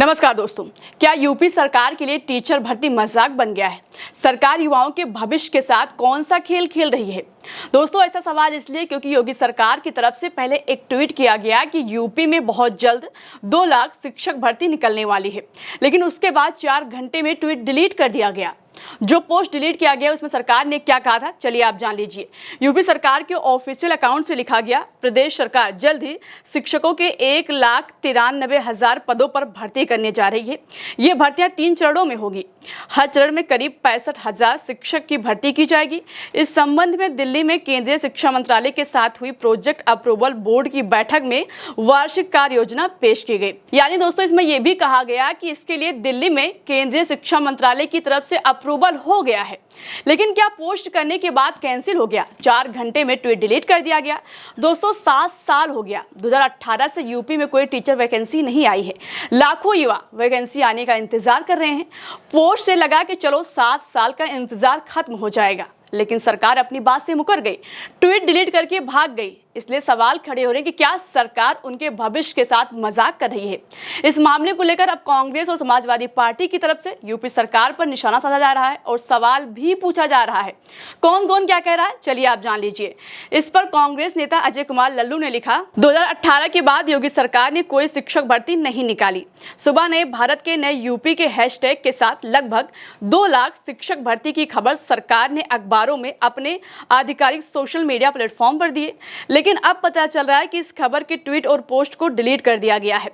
नमस्कार दोस्तों, क्या यूपी सरकार के लिए टीचर भर्ती मजाक बन गया है? सरकार युवाओं के भविष्य के साथ कौन सा खेल खेल रही है? दोस्तों, ऐसा सवाल इसलिए क्योंकि योगी सरकार की तरफ से पहले एक ट्वीट किया गया कि यूपी में बहुत जल्द 2 लाख शिक्षक भर्ती निकलने वाली है, लेकिन उसके बाद 4 घंटे में ट्वीट डिलीट कर दिया गया। जो पोस्ट डिलीट किया गया उसमें सरकार ने क्या कहा था, चलिए आप जान लीजिए। यूपी सरकार के ऑफिशियल अकाउंट से लिखा गया, प्रदेश सरकार जल्द ही शिक्षकों के 1,93,000 पदों पर भर्ती करने जा रही है। ये भर्तियां 3 चरणों में होगी। हर चरण में करीब 65,000 शिक्षक की भर्ती की जाएगी। इस संबंध में दिल्ली में केंद्रीय शिक्षा मंत्रालय के साथ हुई प्रोजेक्ट अप्रूवल बोर्ड की बैठक में वार्षिक कार्य योजना पेश की गई। यानी दोस्तों, इसमें यह भी कहा गया कि इसके लिए दिल्ली में केंद्रीय शिक्षा मंत्रालय की तरफ से अप्रूवल हो गया है, लेकिन क्या पोस्ट करने के बाद कैंसिल हो गया? 4 घंटे में ट्वीट डिलीट कर दिया गया। दोस्तों, 7 साल हो गया, 2018 से यूपी में कोई टीचर वैकेंसी नहीं आई है। लाखों युवा वैकेंसी आने का इंतजार कर रहे हैं। पोस्ट से लगा कि चलो 7 साल का इंतजार खत्म हो जाएगा, लेकिन सरकार अपनी बात से मुकर गई, ट्वीट डिलीट करके भाग गई। इसलिए सवाल खड़े हो रहे हैं कि क्या सरकार उनके भविष्य के साथ मजाक कर रही है? इस मामले को लेकर अब कांग्रेस और समाजवादी पार्टी की तरफ से यूपी सरकार पर निशाना साधा जा रहा है और सवाल भी पूछा जा रहा है। कौन कौन क्या कह रहा है, चलिए आप जान लीजिए। इस पर कांग्रेस नेता अजय कुमार लल्लू ने लिखा, 2018 के बाद योगी सरकार ने कोई शिक्षक भर्ती नहीं निकाली। सुबह नए भारत के नए यूपी के हैशटैग के साथ लगभग 2 लाख शिक्षक भर्ती की खबर सरकार ने अखबारों में अपने आधिकारिक सोशल मीडिया प्लेटफॉर्म पर दिए, लेकिन अब पता चल रहा है कि इस खबर के ट्वीट और पोस्ट को डिलीट कर दिया गया है।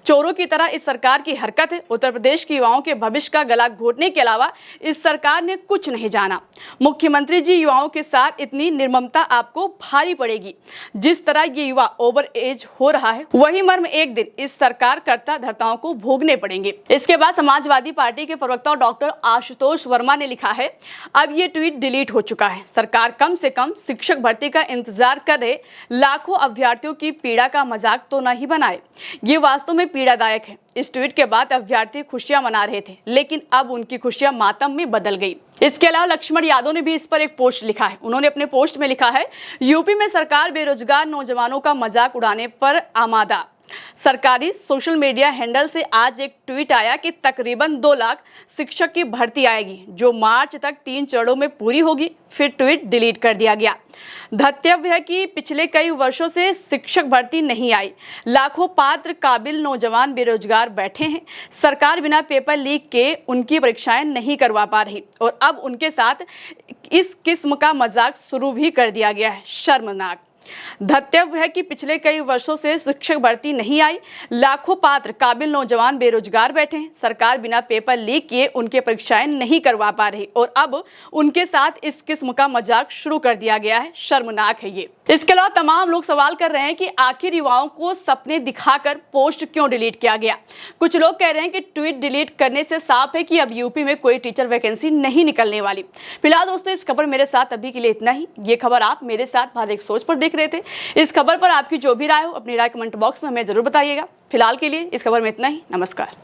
चोरों की तरह इस सरकार की हरकत है। उत्तर प्रदेश के युवाओं के भविष्य का गला घोटने के अलावा इस सरकार ने कुछ नहीं जाना। मुख्यमंत्री जी, युवाओं के साथ इतनी निर्ममता आपको भारी पड़ेगी। जिस तरह ये युवा ओवर एज हो रहा है, वही मर्म एक दिन इस सरकार कर्ता धर्ताओं को भोगने पड़ेंगे। इसके बाद समाजवादी पार्टी के प्रवक्ता डॉक्टर आशुतोष वर्मा ने लिखा है, अब ये ट्वीट डिलीट हो चुका है। सरकार कम से कम शिक्षक भर्ती का इंतजार कर रहे लाखों अभ्यर्थियों की पीड़ा का मजाक तो नहीं बनाए। ये वास्तव में पीड़ादायक है। इस ट्वीट के बाद अभ्यर्थी खुशियां मना रहे थे, लेकिन अब उनकी खुशियां मातम में बदल गई। इसके अलावा लक्ष्मण यादव ने भी इस पर एक पोस्ट लिखा है। उन्होंने अपने पोस्ट में लिखा है, यूपी में सरकार बेरोजगार नौजवानों का मजाक उड़ाने पर आमादा। सरकारी सोशल मीडिया हैंडल से आज एक ट्वीट आया कि तकरीबन 2 लाख शिक्षक की भर्ती आएगी, जो मार्च तक 3 चरणों में पूरी होगी। फिर ट्वीट डिलीट कर दिया गया। धत्यव्य है कि पिछले कई वर्षों से शिक्षक भर्ती नहीं आई। लाखों पात्र काबिल नौजवान बेरोजगार बैठे हैं। सरकार बिना पेपर लीक के उनकी परीक्षाएं नहीं करवा पा रही और अब उनके साथ इस किस्म का मजाक शुरू भी कर दिया गया है। शर्मनाक। धत्यव्य है कि पिछले कई वर्षों से शिक्षक भर्ती नहीं आई। लाखों पात्र काबिल नौजवान बेरोजगार बैठे हैं। सरकार बिना पेपर लीक किए उनके परीक्षाएं नहीं करवा पा रही और अब उनके साथ इस किस्म का मजाक शुरू कर दिया गया है। शर्मनाक है ये। इसके अलावा तमाम लोग सवाल कर रहे हैं कि आखिर युवाओं को सपने दिखाकर पोस्ट क्यों डिलीट किया गया। कुछ लोग कह रहे हैं कि ट्वीट डिलीट करने से साफ है कि अब यूपी में कोई टीचर वैकेंसी नहीं निकलने वाली। फिलहाल दोस्तों, इस खबर मेरे साथ अभी के लिए इतना ही। ये खबर आप मेरे साथ भारत एक सोच पर देख रहे थे। इस खबर पर आपकी जो भी राय हो, अपनी राय कमेंट बॉक्स में हमें जरूर बताइएगा। फिलहाल के लिए इस खबर में इतना ही। नमस्कार।